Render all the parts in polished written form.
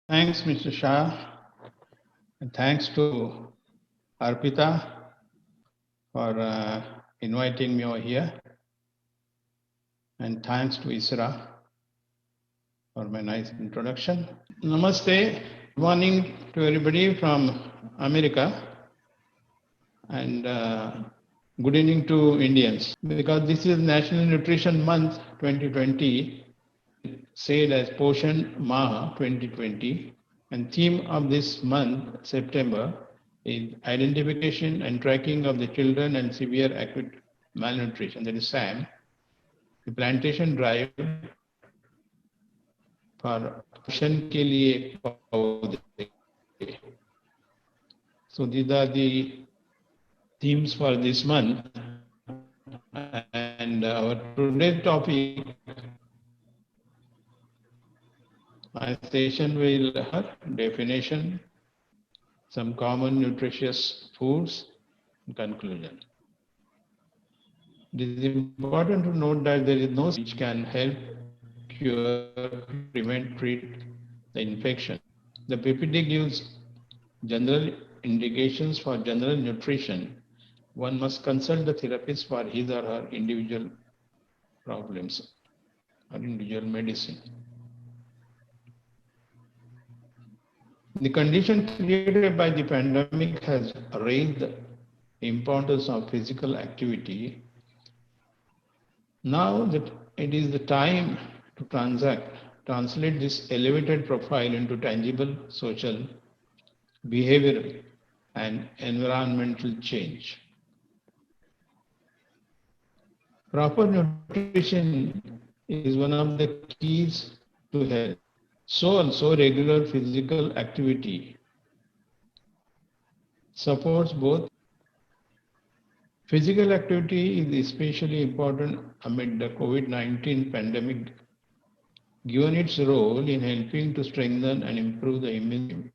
Thanks, Mr. Shah, and thanks to Arpita for inviting me over here, and thanks to Isra for my nice introduction. Namaste, good morning to everybody from America, and good evening to Indians. Because this is National Nutrition Month 2020, said as Poshan Maha 2020, and theme of this month, September, is identification and tracking of the children and severe acute malnutrition, that is SAM, the plantation drive for Poshan ke liye paudhe. So these are the themes for this month, and our today's topic, my station will have definition, some common nutritious foods, and conclusion. It is important to note that there is no which can help cure, prevent, treat the infection. The PPT gives general indications for general nutrition. One must consult the therapist for his or her individual problems or individual medicine. The condition created by the pandemic has raised the importance of physical activity. Now that it is the time to translate this elevated profile into tangible social, behavioral, and environmental change. Proper nutrition is one of the keys to health. So also regular physical activity supports both. Physical activity is especially important amid the COVID-19 pandemic, given its role in helping to strengthen and improve the immune system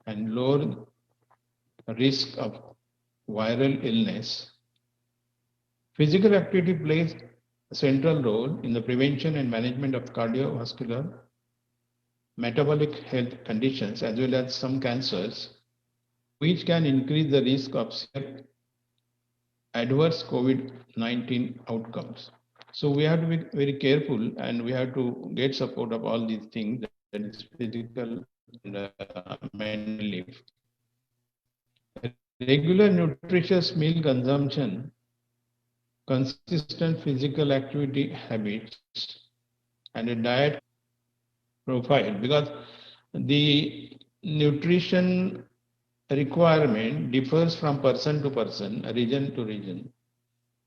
and lower the risk of viral illness. Physical activity plays a central role in the prevention and management of cardiovascular, metabolic health conditions, as well as some cancers, which can increase the risk of severe adverse COVID-19 outcomes. So we have to be very careful, and we have to get support of all these things, that is physical and mental. Regular nutritious meal consumption, consistent physical activity habits, and a diet profile, because the nutrition requirement differs from person to person, region to region,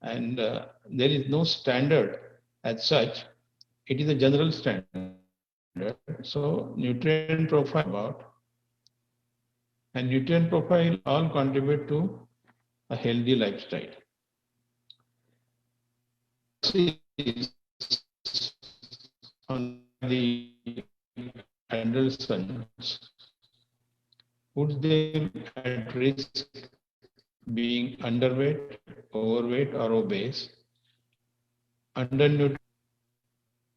and there is no standard as such. It is a general standard. So nutrient profile about, and nutrient profile all contribute to a healthy lifestyle. On the adolescents puts them at risk being underweight, overweight, or obese, undernutrition,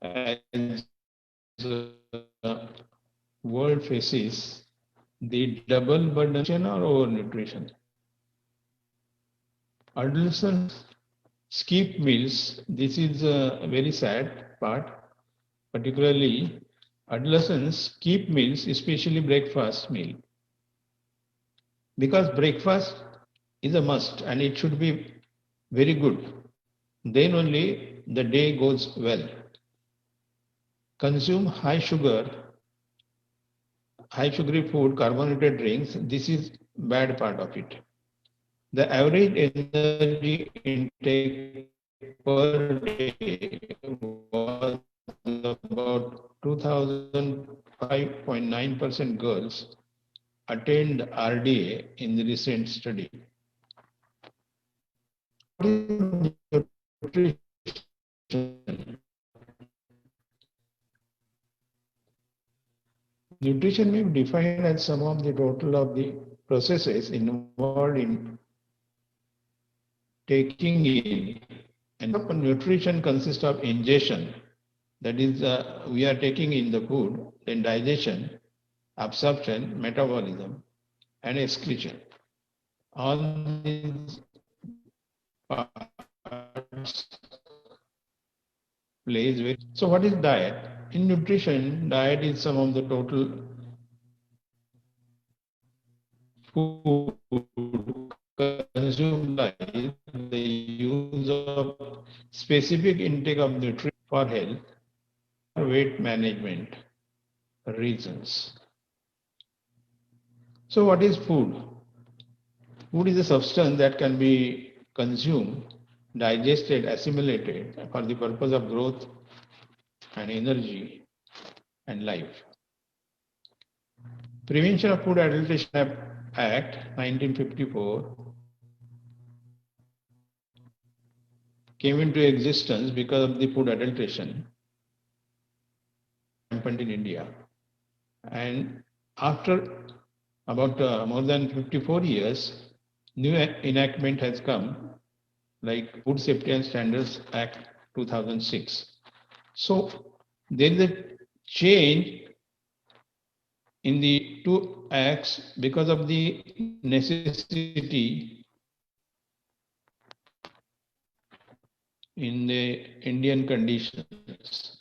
as world faces the double burden or overnutrition. Adolescents skip meals. This is a very sad part. Particularly, adolescents skip meals, especially breakfast meal, because breakfast is a must and it should be very good. Then only the day goes well. Consume high sugary food, carbonated drinks. This is bad part of it. The average energy intake per day was about 2005.9% girls attained RDA in the recent study. Nutrition may be defined as some of the total of the processes involved in taking in, and nutrition consists of ingestion, that is we are taking in the food, then digestion, absorption, metabolism, and excretion. All these parts plays with. So what is diet? In nutrition, diet is some of the total food consumed by the use of specific intake of nutrition for health, weight management reasons. So what is food? Food is a substance that can be consumed, digested, assimilated for the purpose of growth and energy and life. Prevention of Food Adulteration Act 1954 came into existence because of the food adulteration rampant in India. And after about more than 54 years, new enactment has come, like Food Safety and Standards Act 2006. So there is a change in the two acts because of the necessity in the Indian conditions.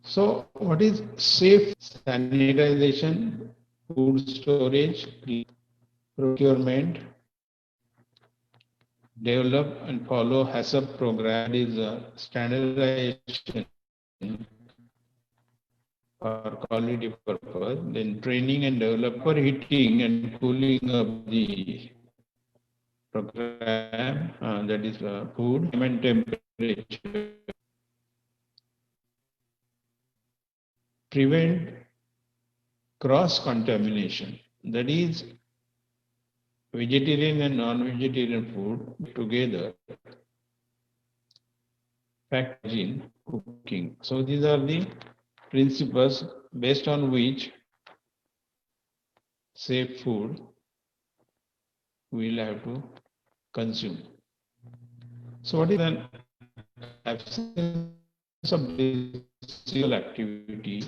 So what is safe sanitization, food storage, procurement, develop and follow HACCP program is standardization for quality purpose, then training and develop for heating and cooling of the program, that is food and temperature. Prevent cross-contamination, that is vegetarian and non-vegetarian food together, packaging, cooking. So these are the principles based on which safe food we will have to consume. So what is an absence of physical activity?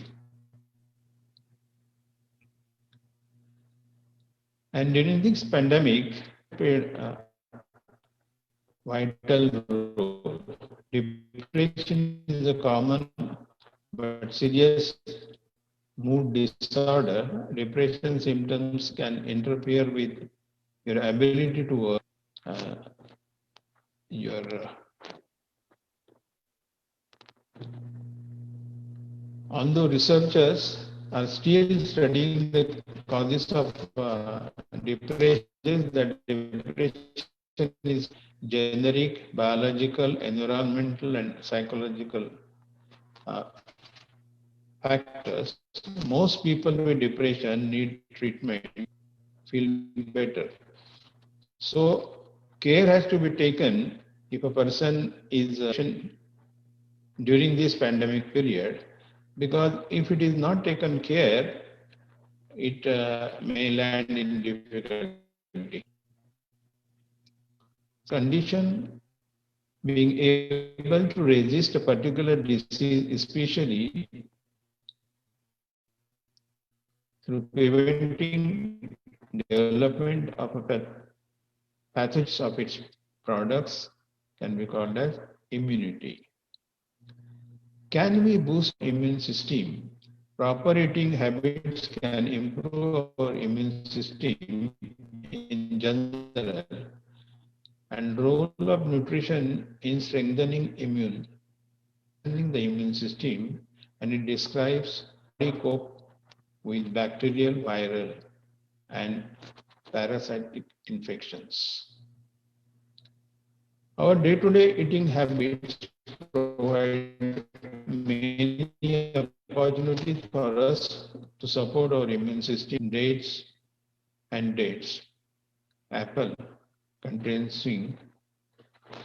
And during this pandemic, played a vital role. Depression is a common but serious mood disorder. Depression symptoms can interfere with your ability to work, your although researchers are still studying the causes of depression, that depression is generic, biological, environmental, and psychological factors. Most people with depression need treatment, feel better. So care has to be taken if a person is during this pandemic period, because if it is not taken care, it may land in difficulty. Condition being able to resist a particular disease, especially through preventing development of a pathogens of its products, can be called as immunity. Can we boost immune system? Proper eating habits can improve our immune system in general, and role of nutrition in strengthening the immune system, and it describes how we cope with bacterial, viral, and parasitic infections. Our day-to-day eating habits provide many opportunities for us to support our immune system. Dates and dates. Apple contains zinc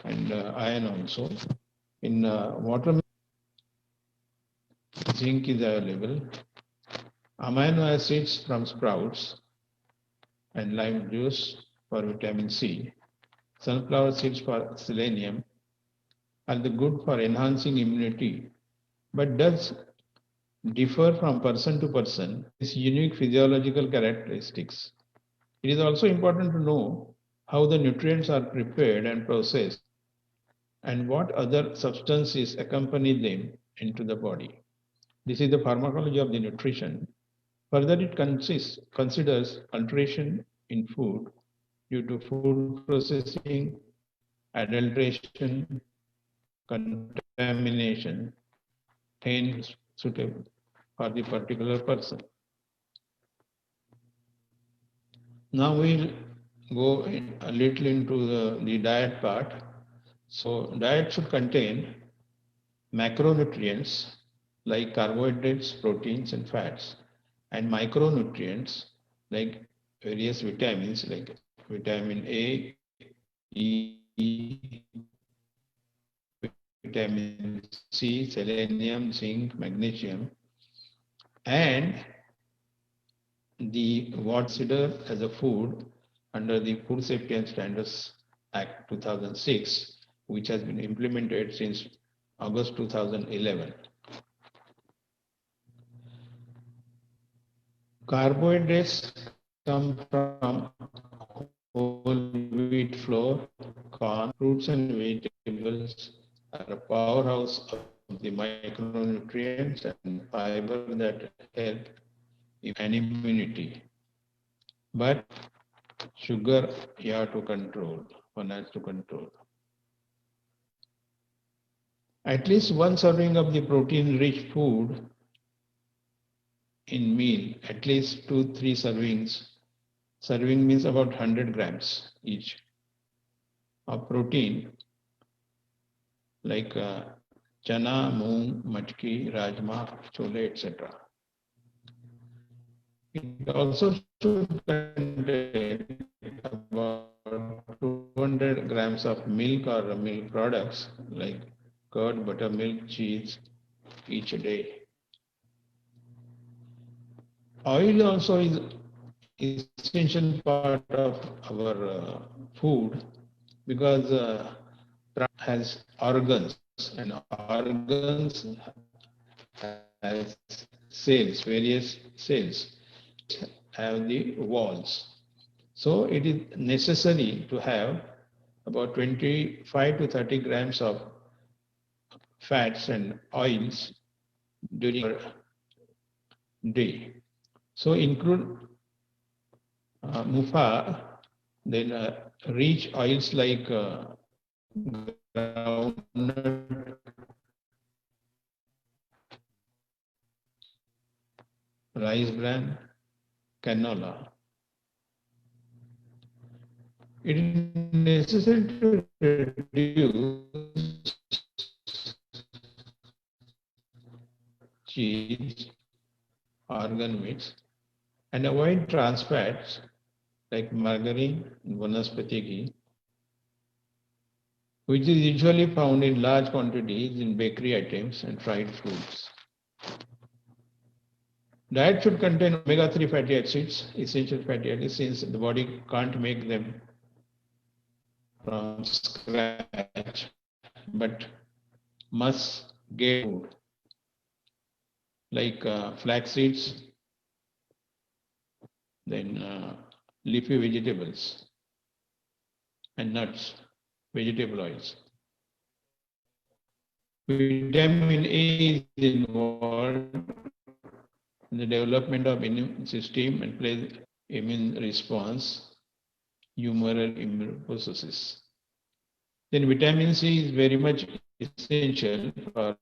and iron also. In watermelon, zinc is available. Amino acids from sprouts and lime juice for vitamin C. Sunflower seeds for selenium. are the good for enhancing immunity, but does differ from person to person its unique physiological characteristics. It is also important to know how the nutrients are prepared and processed and what other substances accompany them into the body. This is the pharmacology of the nutrition. Further, it considers alteration in food due to food processing, adulteration, contamination, hence suitable for the particular person. Now we'll go a little into the diet part. So diet should contain macronutrients like carbohydrates, proteins, and fats, and micronutrients like various vitamins like vitamin A, E, vitamin C, selenium, zinc, magnesium, and the what considered as a food under the Food Safety and Standards Act 2006, which has been implemented since August 2011. Carbohydrates come from whole wheat flour, corn, fruits and vegetables are a powerhouse of the micronutrients and fiber that help and immunity. But sugar you have to control, one has to control. At least one serving of the protein-rich food in meal, at least 2-3 servings. Serving means about 100 grams each of protein like chana, moong, matki, rajma, chole, etc. It also should contain about 200 grams of milk or milk products like curd, buttermilk, cheese each day. Oil also is essential part of our food because has organs and organs has cells, various cells have the walls. So it is necessary to have about 25 to 30 grams of fats and oils during our day. So include MUFA, then rich oils like groundnut, rice bran, canola. It is necessary to reduce cheese, organ meats, and avoid trans fats like margarine and vanaspati ghee, which is usually found in large quantities in bakery items and fried foods. Diet should contain omega-3 fatty acids, essential fatty acids, since the body can't make them from scratch, but must get food like flax seeds, then leafy vegetables and nuts, vegetable oils. Vitamin A is involved in the development of immune system and plays immune response, humoral immune processes. Then vitamin C is very much essential for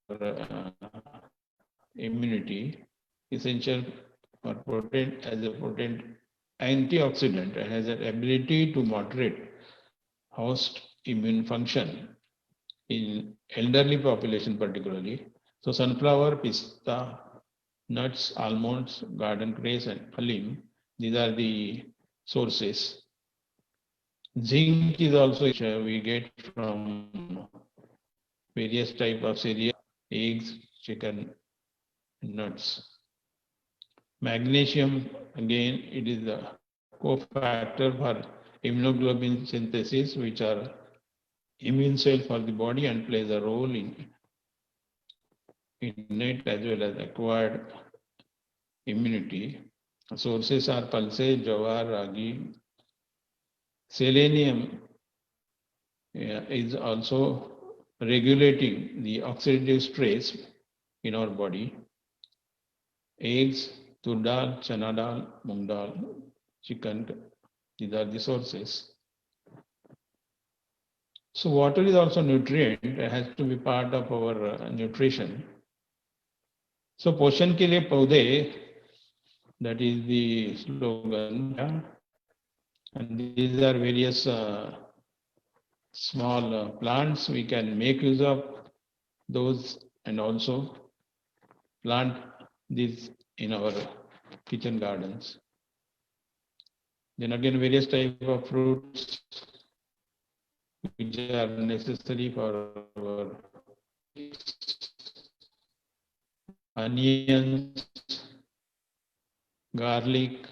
immunity, essential for protein as a protein antioxidant and has an ability to moderate host immune function in elderly population particularly. So sunflower, pista, nuts, almonds, garden cress and halim, these are the sources. Zinc is also we get from various type of cereal, eggs, chicken, nuts. Magnesium, again, it is a cofactor for immunoglobulin synthesis, which are immune cell for the body and plays a role in innate as well as acquired immunity. Sources are pulses, jawar, ragi. Selenium is also regulating the oxidative stress in our body. Eggs, tur dal, chana dal, moong dal, chicken, these are the sources. So water is also nutrient, it has to be part of our nutrition. So पोषण के लिए पौधे, that is the slogan, yeah? And these are various small plants we can make use of those and also plant these in our kitchen gardens. Then again various type of fruits which are necessary for our onions, garlic,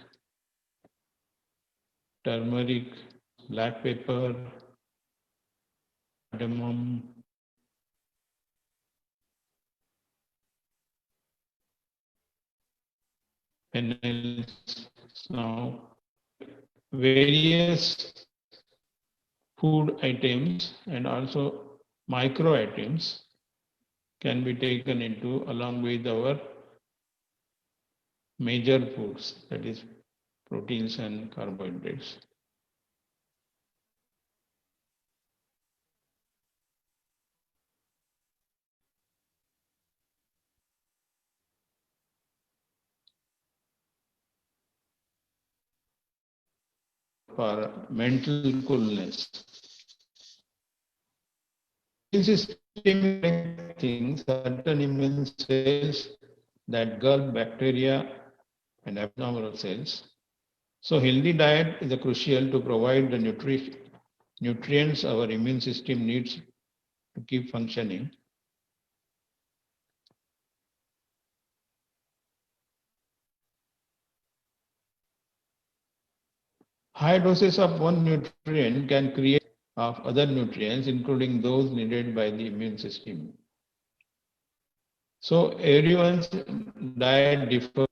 turmeric, black pepper, cardamom, fennel, now various food items and also micro items can be taken into along with our major foods, that is proteins and carbohydrates. For mental coolness. System things, certain immune cells that gulp bacteria and abnormal cells. So healthy diet is crucial to provide the nutrients our immune system needs to keep functioning. High doses of one nutrient can create of other nutrients, including those needed by the immune system. So everyone's diet differs,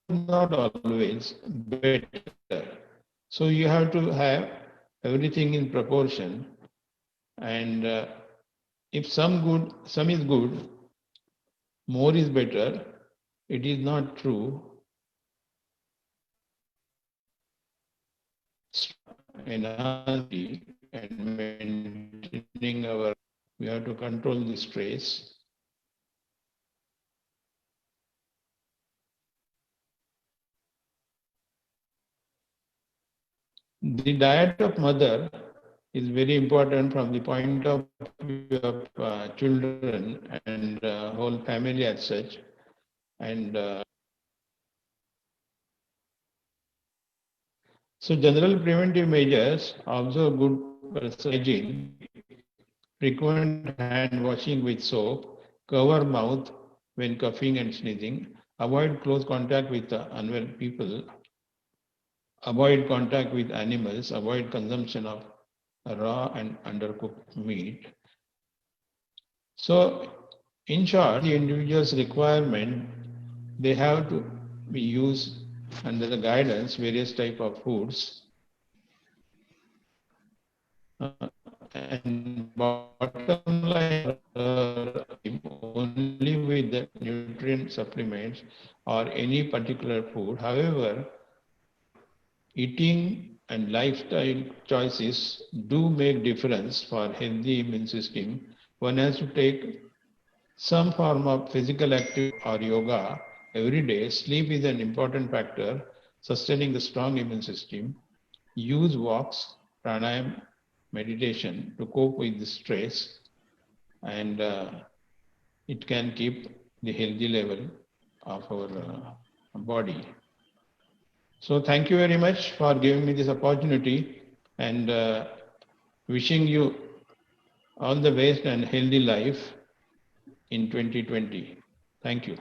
not always better. So you have to have everything in proportion, and if some is good, more is better. It is not true. Energy and maintaining our, we have to control the stress. The diet of mother is very important from the point of view of children and whole family as such. And so general preventive measures, observe good personal hygiene, frequent hand washing with soap, cover mouth when coughing and sneezing, avoid close contact with unwell people, avoid contact with animals, avoid consumption of raw and undercooked meat. So, in short, the individual's requirement, they have to be used under the guidance, various type of foods. And bottom line, only with the nutrient supplements or any particular food. However, eating and lifestyle choices do make difference for healthy immune system. One has to take some form of physical activity or yoga every day. Sleep is an important factor sustaining the strong immune system. Use walks, pranayam, meditation to cope with the stress, and it can keep the healthy level of our body. So thank you very much for giving me this opportunity, and wishing you all the best and healthy life in 2020. Thank you.